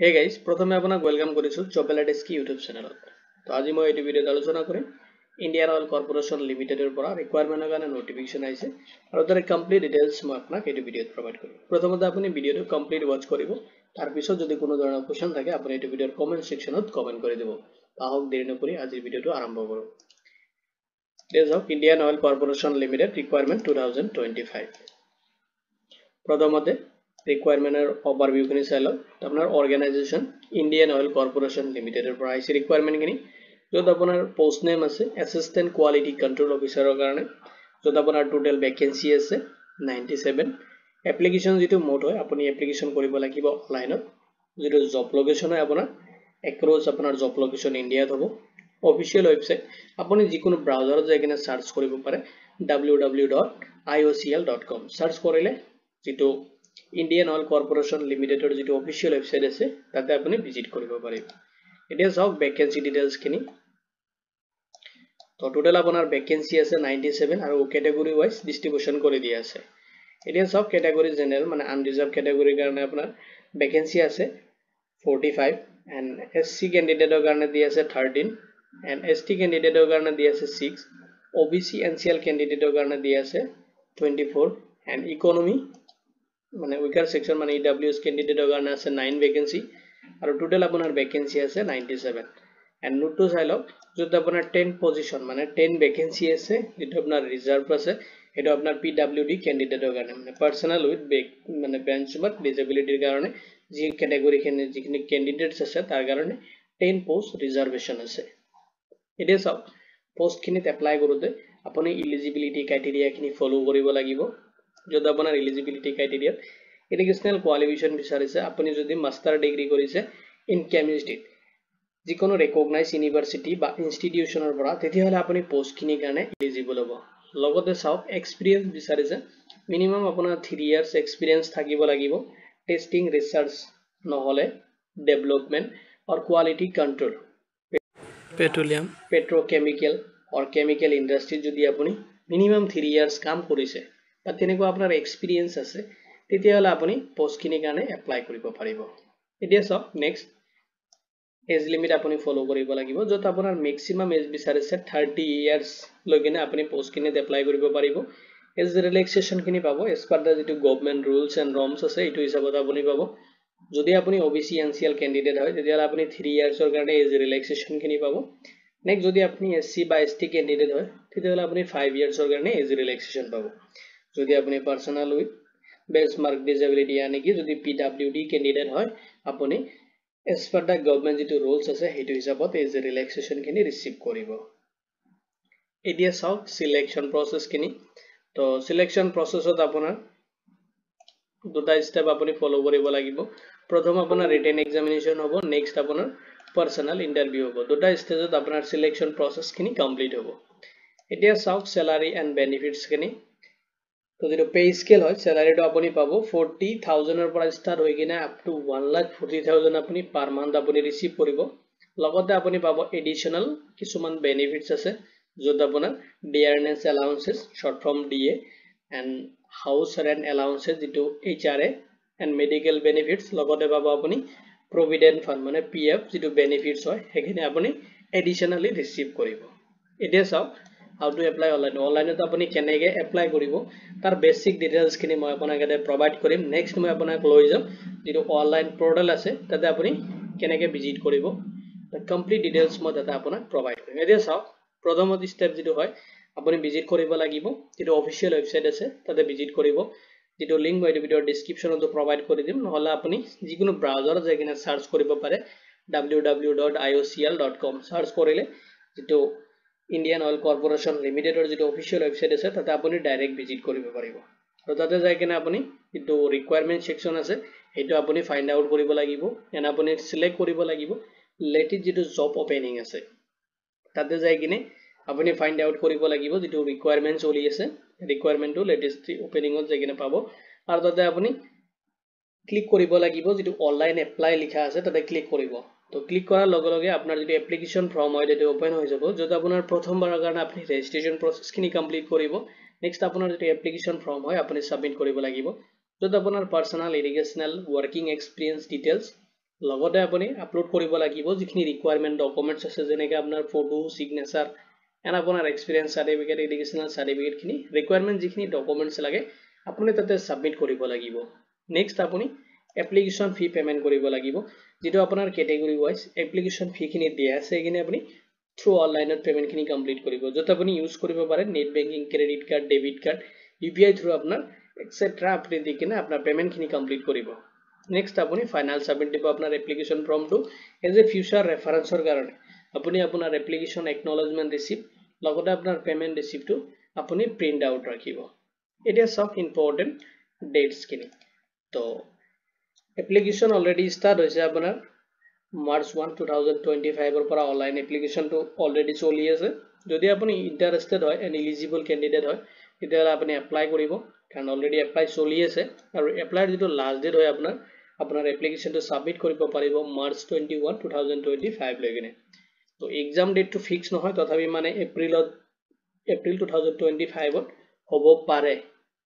Hey guys, প্ৰথমে আপোনাক welcome কৰিছো জবেলা ডেস্ক ইউটিউব চেনেলত। তো আজি মই এই ভিডিঅ'ত আলোচনা কৰিম ইণ্ডিয়ান অইল কৰ্পোৰেচন লিমিটেডৰ পৰা ৰিকুৱাৰমেন্টৰ কাৰণে নটিফিকেশন আহিছে আৰু তাৰ কমপ্লিট ডিটেইলছ মই আপোনাক এই ভিডিঅ'ত প্ৰভাইড কৰিম। প্ৰথমতে আপুনি ভিডিঅ'টো কমপ্লিট ওয়াচ কৰিব। তাৰ পিছত যদি কোনো ধৰণৰ কোৱেশ্চন থাকে আপুনি এই ভিডিঅ'ৰ কমেন্ট সেকশনত কমেন্ট কৰি দিব। আহক দেৰি নকৰি আজিৰ ভিডিঅ'টো আৰম্ভ কৰো। This is Indian Oil Corporation Limited requirement 2025. প্ৰথমতে ৰিকুৱাৰমেন্টৰ ওভাৰভিউ খিনি চাই লওক। আপোনাৰ অৰ্গানাইজেচন ইণ্ডিয়ান অইল কৰ্পোৰেচন লিমিটেডৰ পৰা আহিছে ৰিকুৱাৰমেন্ট খিনি, য'ত আপোনাৰ পোষ্ট নেম আছে এসিস্ট্যান্ট কোৱালিটি কন্ট্ৰোল অফিচাৰৰ কাৰণে, য'ত আপোনাৰ টোটাল ভেকেন্সি আছে 97। এপ্লিকেশন যেটো মোড হয় আপুনি এপ্লিকেশন কৰিব লাগিব অনলাইনত। যেটো জব লোকেশন হয় আপোনাৰ এক্ৰছ আপোনাৰ জব লোকেশন ইণ্ডিয়াত হ'ব। অফিচিয়েল ওয়েবসাইট আপুনি যিকোনো ব্ৰাউজাৰত যাই কিনে সাৰ্চ কৰিব পাৰে www.iocl.com সাৰ্চ কৰিলে যেটো ইণ্ডিয়ান অইল কৰ্পোৰেচন লিমিটেডৰ যেটো অফিচিয়েল ওয়েবসাইট আছে তাতে আপুনি ভিজিট কৰিব পাৰিব। এতিয়া চাওক ভেকেন্সি ডিটেইলছ খিনি। তো টোটাল আপোনাৰ ভেকেন্সি আছে 97 আৰু ক্যাটাগৰি ওয়াইজ ডিস্ট্ৰিবিউশন কৰি দিয়া আছে। এতিয়া চাওক ক্যাটাগৰি জেনাৰেল মানে আনৰিজাৰ্ভ ক্যাটাগৰিৰ কাৰণে আপোনাৰ ভেকেন্সি আছে 45 এন্ড এসসি ক্যান্ডিডেটৰ কাৰণে দিয়া আছে 13 এন্ড এসটি ক্যান্ডিডেটৰ কাৰণে দিয়া আছে 6, ওবিসি এনসিএল ক্যান্ডিডেটৰ কাৰণে দিয়া আছে 24 এন্ড ইকোনমি মানে উইকাৰ সেকশন মানে ইডব্লিউএস ক্যান্ডিডেটৰ কাৰণে আছে 9 ভেকেন্সি আৰু টোটাল আপোনাৰ ভেকেন্সি আছে 97 এন্ড নোটটো চাই লওক, য'ত আপোনাৰ 10 পজিশন মানে 10 ভেকেন্সি আছে, যেটো আপোনাৰ ৰিজাৰ্ভ আছে, এটা আপোনাৰ পিডব্লিউডি ক্যান্ডিডেটৰ কাৰণে মানে পাৰ্সোনাল উইথ মানে বেঞ্চ মাৰ্ক ডিসেবিলিটিৰ কাৰণে যি ক্যাটাগৰি খিনি যিখিনি ক্যান্ডিডেটস আছে তাৰ কাৰণে 10 পোষ্ট ৰিজাৰ্ভেশন আছে। এতিয়া চাওক পোষ্ট খিনিত এপ্লাই কৰোতে আপুনি এলিজিবিলিটি ক্ৰাইটেৰিয়া খিনি ফলো কৰিব লাগিব। য'ত আপোনাৰ এলিজিবিলিটি ক্ৰাইটেৰিয়া এডুকেশনাল কোৱালিফিকেশন বিচাৰিছে, আপুনি যদি মাস্টাৰ ডিগ্ৰী কৰিছে ইন কেমিষ্ট্ৰি যিকোনো ৰেকগনাইজ ইউনিভাৰ্সিটি বা ইনষ্টিটিউশনৰ পৰা, তেতিয়াহলে আপুনি পোষ্ট খিনিৰ কাৰণে এলিজিবল হ'ব। লগতে চাওক এক্সপেৰিয়েন্স বিচাৰিছে, মিনিমাম আপোনাৰ 3 ইয়াৰ্স এক্সপেৰিয়েন্স থাকিব লাগিব টেস্টিং ৰিসাৰ্চ নহলে ডেভেলপমেন্ট আৰু কোৱালিটি কন্ট্ৰোল পেট্ৰোলিয়াম পেট্ৰোকেমিকেল और কেমিকেল ইন্ডাস্ট্ৰি যদি আপুনি মিনিমাম 3 ইয়াৰ্স কাম কৰিছে বা তেনেকুৱা আপোনাৰ এক্সপেৰিয়েন্স আছে, তেতিয়াহলে আপুনি পোষ্ট খিনিৰ কাৰণে এপ্লাই কৰিব পাৰিব। এতিয়া চাওক নেক্সট এজ লিমিট আপুনি ফলো কৰিব লাগিব, য'ত আপোনাৰ ম্যাক্সিমাম এজ বিচাৰিছে 30 ইয়াৰ্স লৈকেনে আপুনি পোষ্ট খিনিত এপ্লাই কৰিব পাৰিব। এজ ৰিলেক্সেশন খিনি পাব এজ পাৰ দা যেটো গভৰ্নমেন্ট ৰুলস এন্ড নৰ্মস আছে এইটো হিচাপত আপুনি পাব। যদি আপুনি ওবিসি এনসিএল ক্যান্ডিডেট হয় তেতিয়াহলে আপুনি 3 ইয়াৰ্সৰ কাৰণে এজ ৰিলেক্সেশন খিনি পাব। নেক্সট যদি আপুনি এসসি বা এসটি ক্যান্ডিডেট হয় তেতিয়াহলে আপুনি 5 ইয়াৰ্সৰ কাৰণে এজ ৰিলেক্সেশন পাব। যদি আপুনি personal with benchmark disability yani কি যদি পিডব্লিউডি ক্যান্ডিডেট হয় আপুনি এজ পাৰ দা গভৰ্নমেন্ট যেটো ৰুলস আছে সেইটো হিচাপত এজ ৰিলেক্সেশন খিনি ৰিসিভ কৰিব। এতিয়া চাওক সিলেকশন প্ৰসেস খিনি। তো সিলেকশন প্ৰসেসত আপোনাৰ দুটা স্টেপ আপুনি ফলো কৰিব লাগিব। প্ৰথম আপোনাৰ ৰিটেন এক্সামিনেশন হ'ব, নেক্সট আপোনাৰ পাৰ্সোনাল ইন্টাৰভিউ হ'ব। দুটা ষ্টেজত আপোনাৰ সিলেকশন প্ৰসেস খিনি কমপ্লিট হ'ব। এতিয়া চাওক স্যালাৰি এন্ড বেনিফিটস খিনি। তো যেটো পে স্কেল হয় স্যালাৰিটো আপুনি পাব 40,000 ৰ পৰা ষ্টাৰ্ট হৈ কিনে আপ টু 1,40,000 আপুনি পাৰ মান্থ আপুনি ৰিসিভ কৰিব। লগতে আপুনি পাব এডিশনাল কিছুমান বেনিফিটস আছে, য'ত আপোনাৰ dearness allowances short form DA and house rent allowances যেটো এইচআৰএ এন্ড মেডিকেল বেনিফিটস, লগতে পাব আপুনি প্ৰভিডেন্ট ফান্ড মানে পিএফ যেটো বেনিফিটস হয় সেইখিনি আপুনি এডিশনালি ৰিসিভ কৰিব। এতিয়া চাওক how to apply online অনলাইনত আপুনি কেনেকৈ এপ্লাই কৰিব তাৰ বেসিক ডিটেইলছ খিনি মই আপোনাক ইয়াতে প্ৰভাইড কৰিম। নেক্সট মই আপোনাক লৈ যাম যেটো অনলাইন পোৰ্টাল আছে তাতে আপুনি কেনেকৈ ভিজিট কৰিব কমপ্লিট ডিটেইলছ মই তাতে আপোনাক প্ৰভাইড কৰিম। এতিয়া চাওক প্ৰথমত স্টেপ যেটো হয় আপুনি ভিজিট কৰিব লাগিব যেটো অফিচিয়েল ওয়েবসাইট আছে তাতে ভিজিট কৰিব, যেটো লিংক মই ভিডিওৰ ডেসক্ৰিপচনতো প্ৰভাইড কৰি দিম, নহলে আপুনি যিকোনো ব্ৰাউজাৰত যাই কিনে সাৰ্চ কৰিব পাৰে www.iocl.com সাৰ্চ কৰিলে যেটো ইণ্ডিয়ান অইল কৰ্পোৰেচন লিমিটেডৰ যেটো অফিচিয়েল ওয়েবসাইট আছে তাতে আপুনি ডাইৰেক্ট ভিজিট কৰিব পাৰিব। আৰু তাতে যাই কিনে আপুনি যেটো ৰিকুৱাৰমেন্ট সেকশন আছে সেইটো আপুনি ফাইন্ড আউট কৰিব লাগিব এন্ড আপুনি সিলেক্ট কৰিব লাগিব লেটেষ্ট যেটো জব ওপেনিং আছে তাতে যাই কিনে আপুনি ফাইন্ড আউট কৰিব লাগিব যেটো ৰিকুৱাৰমেন্ট চলি আছে, ৰিকুৱাৰমেন্টটো লেটেষ্ট ওপেনিংত যাই কিনে পাব। আৰু তাতে আপুনি ক্লিক কৰিব লাগিব যেটো অনলাইন এপ্লাই লিখা আছে তাতে ক্লিক কৰিব। তো ক্লিক কৰাৰ লগে লগে আপোনাৰ যেটো এপ্লিকেশন ফৰ্ম হয় সেইটো ওপেন হৈ যাব, য'ত আপোনাৰ প্ৰথমবাৰৰ কাৰণে আপুনি ৰেজিষ্ট্ৰেচন প্ৰসেস খিনি কমপ্লিট কৰিব। নেক্সট আপোনাৰ যেটো এপ্লিকেশন ফৰ্ম হয় আপুনি সাবমিট কৰিব লাগিব, য'ত আপোনাৰ personal educational working experience details লগতে আপুনি আপলোড কৰিব লাগিব যিখিনি ৰিকুৱাৰমেণ্ট ডকুমেণ্টছ আছে যেনেকৈ আপোনাৰ ফটো সিগনেচাৰ এণ্ড আপোনাৰ এক্সপিৰিয়েঞ্চ সাৰ্টিফিকেট এডুকেশ্যনেল সাৰ্টিফিকেটখিনি ৰিকুৱাৰমেণ্ট যিখিনি ডকুমেণ্টছ লাগে আপুনি তাতে সাবমিট কৰিব লাগিব নেক্সট আপুনি এপ্লিকেশ্যন ফি পেমেন্ট কৰিব লাগিব যেটো আপোনাৰ কেটেগৰী ওয়াইজ এপ্লিকেশ্যন ফি খিনি দিয়া আছে এখিনি আপুনি থ্ৰু অনলাইনত পেমেন্ট খিনি কমপ্লিট কৰিব যত আপুনি ইউজ কৰিব পাৰে net banking credit card debit card UPI through আপোনাৰ এটসেট্ৰা আপুনি দি কিনে আপোনাৰ পেমেন্ট খিনি কমপ্লিট কৰিব নেক্সট আপুনি ফাইনাল সাবমিট দিব আপোনাৰ এপ্লিকেশ্যন ফৰ্মটো এজ এ ফিউচাৰ ৰেফাৰেন্সৰ কাৰণে আপুনি আপোনাৰ এপ্লিকেশ্যন একনলেজমেন্ট ৰিসিপ্ট লগতে আপোনাৰ পেমেন্ট ৰিসিপ্টটো আপুনি প্ৰিন্ট আউট ৰাখিব এটা সব ইম্পৰ্টেন্ট ডেটস খিনি তো এপ্লিকেশ্যন অলৰেডি ষ্টাৰ্ট হৈছে আপোনাৰ মাৰ্চ 1 2025 ৰ পৰা অনলাইন এপ্লিকেশ্যনটো অলৰেডি চলি আছে যদি আপুনি ইন্টাৰেষ্টেড হয় এণ্ড এলিজিবল ক্যান্ডিডেট হয় তেতিয়াহলে আপুনি এপ্লাই কৰিব কাৰণ অলৰেডি এপ্লাই চলি আছে আৰু এপ্লাইৰ যেটো লাষ্ট ডেট হয় আপোনাৰ এপ্লিকেশ্যনটো সাবমিট কৰিব পাৰিব মাৰ্চ 21 2025 লৈকে তো এক্সাম ডেটটো ফিক্স নহয় তথাপি মানে এপ্ৰিল 2025 ত হ'ব পাৰে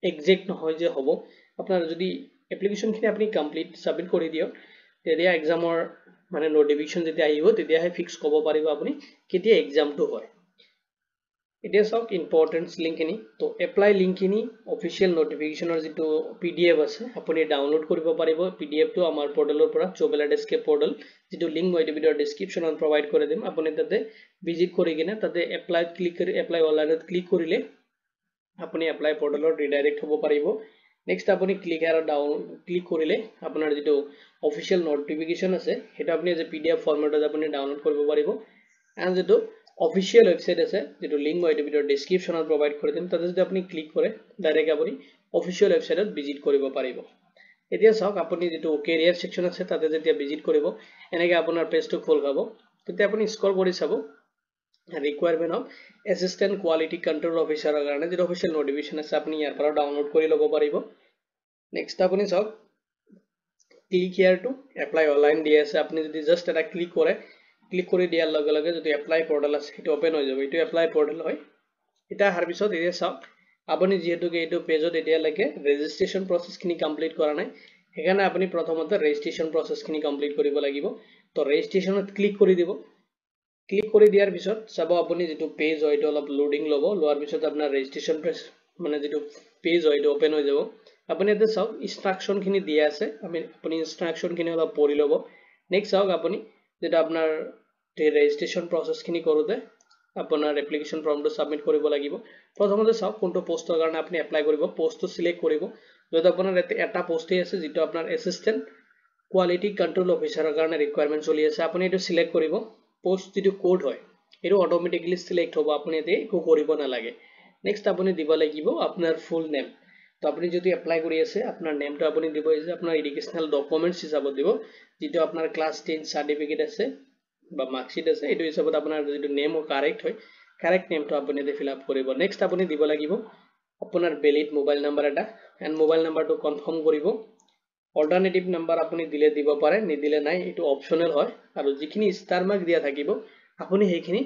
এক্সাক্ট নহয় যে হ'ব আপোনাৰ যদি এপ্লিকেশ্যন খিনি আপুনি কমপ্লিট সাবমিট কৰি দিয়ক তেতিয়া এক্সামৰ মানে নোটিফিকেশ্যন যেতিয়া আহিব তেতিয়াহে ফিক্স কৰিব পাৰিব আপুনি কেতিয়া এক্সামটো হয় এতিয়া সব ইম্পৰ্টেন্ট লিংক খিনি তো এপ্লাই লিংক খিনি অফিচিয়েল নোটিফিকেশ্যনৰ যেটো পিডিএফ আছে আপুনি ডাউনলোড কৰিব পাৰিব পিডিএফ টো আমাৰ পোৰ্টেলৰ পৰা চবেলা ডেস্কেপ পোৰ্টেল যেটো লিংক মই ভিডিঅৰ ডেসক্ৰিপচনত প্ৰভাইড কৰি দিম আপুনি তাতে ভিজিট কৰি কিনে তাতে এপ্লাই ক্লিক কৰি এপ্লাই অনলাইনত ক্লিক কৰিলে আপুনি এপ্লাই পোৰ্টেলৰ ৰিডাইৰেক্ট হ'ব পাৰিব নেক্সট আপুনি ক্লিক আৰু ডাউন ক্লিক কৰিলে আপোনাৰ যেটো অফিচিয়েল নোটিফিকেশ্যন আছে হেটা আপুনি যে পিডিএফ ফৰম্যাটত আপুনি ডাউনলোড কৰিব পাৰিব এণ্ড যেটো অফিচিয়েল ওয়েবসাইট আছে যেটো লিংক মই ভিডিঅৰ ডেসক্ৰিপচনত প্ৰভাইড কৰি দিম তাতে যদি আপুনি ক্লিক কৰে ডাইৰেক্ট আপুনি অফিচিয়েল ওয়েবসাইটত ভিজিট কৰিব পাৰিব এতিয়া চাওক আপুনি যেটো কেৰিয়াৰ সেকশন আছে তাতে যেতিয়া ভিজিট কৰিব এনেকৈ আপোনাৰ পেজটো খোল খাব তেতিয়া আপুনি স্ক্ৰল কৰি চাব requirement of assistant quality control অফিচাৰৰ কাৰণে যেটো অফিচিয়েল নোটিফিকেশ্যন আছে আপুনি ইয়াৰ পৰা ডাউনলোড কৰি ল'ব পাৰিব নেক্সট আপুনি চাওক click here to apply online দি আছে আপুনি যদি জাস্ট এটা ক্লিক কৰে ক্লিক কৰি দিয়াৰ লগে লগে যদি এপ্লাই পোৰ্টেল আছে সেইটো ওপেন হৈ যাব এটো এপ্লাই পোৰ্টেল হয় এটা হাৰ পিছত এতিয়া চাওক আপুনি যেহেতু এইটো পেজত এতিয়া লাগে ৰেজিষ্ট্ৰেচন প্ৰসেস খিনি কমপ্লিট কৰা নাই সেইকাৰণে আপুনি প্ৰথমতে ৰেজিষ্ট্ৰেচন প্ৰসেস খিনি কমপ্লিট কৰিব লাগিব তো ৰেজিষ্ট্ৰেচনত ক্লিক কৰি দিব ক্লিক কৰি দিয়াৰ পিছত চাব আপুনি যেটো পেজ হয় এটা অলপ লোডিং ল'ব লোৱাৰ পিছত আপোনাৰ ৰেজিষ্ট্ৰেচন মানে যেটো পেজ হয় এটা ওপেন হৈ যাব আপুনি এটা চাওক ইনস্ট্ৰাকশন খিনি দিয়া আছে আপুনি ইনস্ট্ৰাকশন খিনি অলপ পঢ়ি ল'ব নেক্সট চাওক আপুনি যেটা আপোনাৰ ৰেজিষ্ট্ৰেচন প্ৰসেস খিনি কৰোতে আপোনাৰ এপ্লিকেশ্যন ফৰ্মটো সাবমিট কৰিব লাগিব প্ৰথমতে চাওক কোনটো পোষ্টৰ কাৰণে আপুনি এপ্লাই কৰিব পোষ্টটো সিলেক্ট কৰিব যদি আপোনাৰ এটা পোষ্টে আছে যেটো আপোনাৰ এসিস্ট্যান্ট কোৱালিটি কন্ট্ৰোল অফিচাৰৰ কাৰণে ৰিকুৱাৰমেণ্ট চলি আছে আপুনি এটো সিলেক্ট কৰিব পোষ্ট যেটো কোড হয় এটো অটোমেটিক্যালি সিলেক্ট হ'ব আপুনি এতে একো কৰিব নালাগে নেক্সট আপুনি দিব লাগিব আপোনাৰ ফুল নেম তো আপুনি যদি এপ্লাই কৰি আছে আপোনাৰ নেমটো আপুনি দিব যে আপোনাৰ এডুকেশ্যনাল ডকুমেন্টছ হিচাপত দিব যেটো আপোনাৰ ক্লাছ 10 সাৰ্টিফিকেট আছে বা মাৰ্কশিট আছে এটো হিচাপত আপোনাৰ যেটো নেম ও কাৰেক্ট হয় কাৰেক্ট নেমটো আপুনি এতে ফিল আপ কৰিব নেক্সট আপুনি দিব লাগিব আপোনাৰ ভ্যালিড মোবাইল নাম্বাৰ এটা এণ্ড মোবাইল নাম্বাৰটো কনফাৰ্ম কৰিব অল্টাৰনেটিভ নাম্বাৰ আপুনি দিলে দিব পাৰে নিদিলে নাই এটো অপচনেল হয় আৰু যিখিনি ষ্টাৰ মাৰ্ক দিয়া থাকিব আপুনি সেইখিনি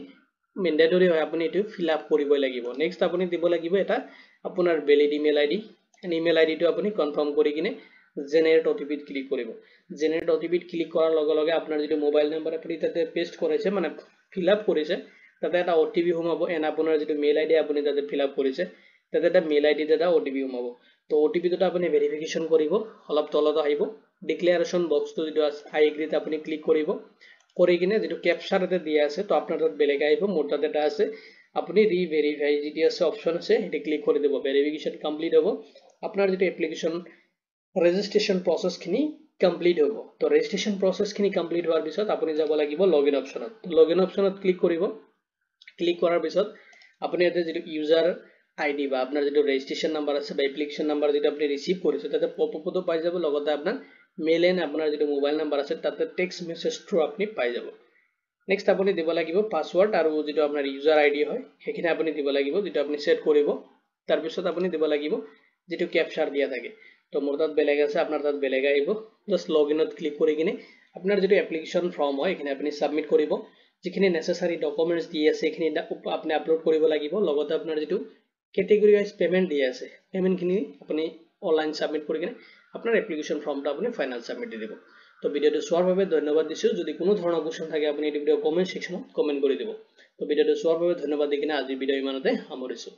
মেন্ডেটৰি হয় আপুনি এটো ফিল আপ কৰিবই লাগিব নেক্সট আপুনি দিব লাগিব এটা আপোনাৰ valid email ID and email আইডিটো আপুনি কনফাৰ্ম কৰি কিনে জেনাৰেট ওটিপি ক্লিক কৰিব জেনাৰেট ওটিপি ক্লিক কৰাৰ লগে লগে আপোনাৰ যেটো মোবাইল নাম্বাৰ আপুনি তাতে পেস্ট কৰিছে মানে ফিল আপ কৰিছে তাতে এটা ওটিপি সোমাব এণ্ড আপোনাৰ যেটো মেইল আইডি আপুনি তাতে ফিল আপ কৰিছে তাতে এটা মেইল আইডি এটা ওটিপি সোমাব তো ওটিপি টো আপুনি ভেৰিফিকেশ্যন কৰিব অলপ তলত আহিব ডিক্লেৰেশ্যন বক্সটো যেটো আছে আই এগ্ৰিত আপুনি ক্লিক কৰিব কৰি কিনে যেটো ক্যাপচাৰ এটা দিয়া আছে তো আপোনাৰ তাত বেলেগ আহিব মোৰ তাত এটা আছে আপুনি ৰিভেৰিফাই যেটো আছে অপচন আছে হেতে ক্লিক কৰি দিব ভেৰিফিকেশ্যন কমপ্লিট হ'ব আপোনাৰ যেটো এপ্লিকেশ্যন ৰেজিষ্ট্ৰেচন প্ৰসেস খিনি কমপ্লিট হ'ব তো ৰেজিষ্ট্ৰেচন প্ৰসেস খিনি কমপ্লিট হোৱাৰ পিছত আপুনি যাব লাগিব লগইন অপচনত লগইন অপচনত ক্লিক কৰিব ক্লিক কৰাৰ পিছত আপুনি এতে যেটো ইউজাৰ আইডি বা আপোনাৰ যেটো ৰেজিষ্ট্ৰেচন নাম্বাৰ আছে বা এপ্লিকেশ্যন নাম্বাৰ যেটো আপুনি ৰিসিভ কৰিছে তাতে পপআপটো পাই যাব লগতে আপোনাৰ মেইল এণ্ড আপোনাৰ যেটো মোবাইল নাম্বাৰ আছে তাতে টেক্সট মেছেজ থ্ৰু আপুনি পাই যাব নেক্সট আপুনি দিব লাগিব পাসওয়াৰ্ড আৰু যেটো আপোনাৰ ইউজাৰ আইডি হয় সেইখিনি আপুনি দিব লাগিব যেটো আপুনি সেট কৰিব তাৰ পিছত আপুনি দিব লাগিব যেটো ক্যাপচাৰ দিয়া থাকে তো মোৰ তাত বেলেগ আছে আপোনাৰ তাত বেলেগ আহিব জাস্ট লগইনত ক্লিক কৰি কিনে আপোনাৰ যেটো এপ্লিকেশ্যন ফৰ্ম হয় এখিনি আপুনি সাবমিট কৰিব যিখিনি নেসেসাৰি ডকুমেন্টস দি আছে এখিনি আপুনি আপলোড কৰিব লাগিব লগতে আপোনাৰ যেটো কেটেগৰী ওয়াইজ পেমেন্ট দি আছে পেমেন্ট খিনি আপুনি অনলাইন সাবমিট কৰি কিনে আপোনাৰ এপ্লিকেশ্যন ফৰ্মটো আপুনি ফাইনাল সাবমিট দি দিব তো ভিডিওটো চোৱাৰ বাবে ধন্যবাদ দিছোঁ যদি কোনো ধৰণৰ কোৱেশ্চন থাকে আপুনি এই ভিডিও কমেন্ট সেকশনত কমেন্ট কৰি দিব তো ভিডিওটো চোৱাৰ বাবে ধন্যবাদ দি কিনে আজি ভিডিও ইমানতে সামৰিছোঁ